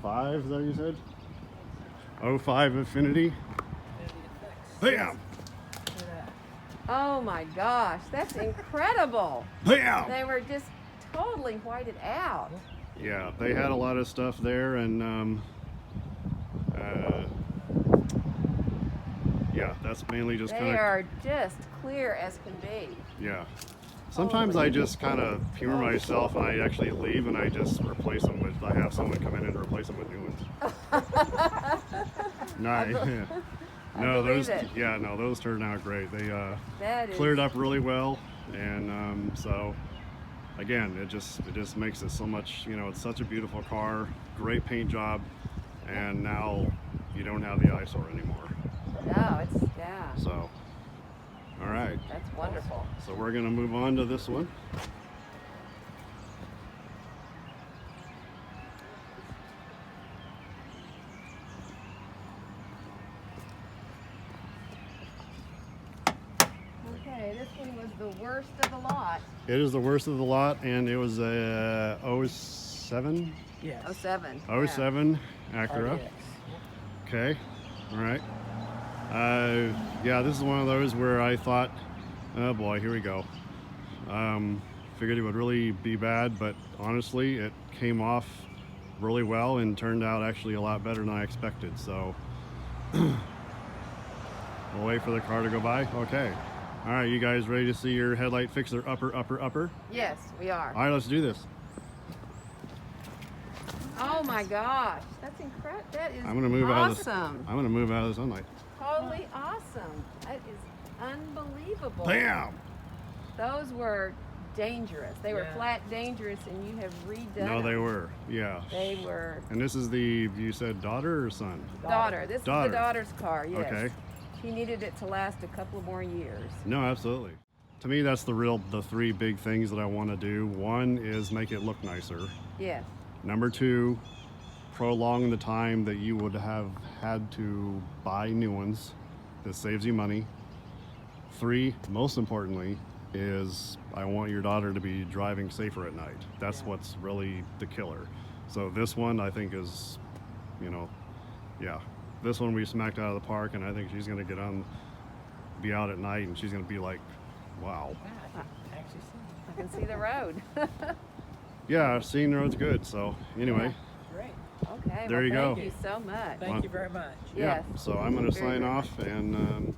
5, is that what you said? 05 Affinity. Bam! Oh my gosh, that's incredible. Bam! They were just totally whited out. Yeah, they had a lot of stuff there, and yeah, that's mainly just kind They of. are just clear as can be. Yeah. Sometimes I just kind of humor myself and I actually leave and I just replace them with, I have someone come in and replace them with new ones. No, those, yeah, no, those turned out great. They cleared up really well, and so again, it just makes it so much, you know, it's such a beautiful car, great paint job, and now you don't have the eyesore anymore. No, it's, yeah. So, all right. That's wonderful. So we're gonna move on to this one. Okay, this one was the worst of the lot. It is the worst of the lot, and it was a 07? Yes. 07. 07 Acura. RDX. Okay, all right. Yeah, this is one of those where I thought, oh boy, here we go. Figured it would really be bad, but honestly, it came off really well and turned out actually a lot better than I expected. So we'll wait for the car to go by. Okay. All right, you guys ready to see your headlight fixer upper? Yes, we are. All right, let's do this. Oh my gosh, that's incredible. That is I'm gonna move awesome. I'm gonna move out of the sunlight. Totally awesome. That is unbelievable. Bam! Those were dangerous. They were Yeah. flat dangerous, and you have redone No, they them. were. Yeah. They were. And this is the, you said daughter or son? Daughter. This Daughter. is the daughter's car, yes. Okay. She needed it to last a couple more years. No, absolutely. To me, that's the 3 big things that I want to do. One is make it look nicer. Yes. Number 2, prolong the time that you would have had to buy new ones. This saves you money. 3, most importantly, is I want your daughter to be driving safer at night. That's what's really the killer. So this one I think is, you know, yeah. This one we smacked out of the park, and I think she's gonna be out at night, and she's gonna be like, wow. I can see the road. Yeah, seeing the road's good. So anyway, Great. Okay. There well, you go. Thank you so much. Thank you very much. yeah. Yes. So I'm gonna Very sign good. off, and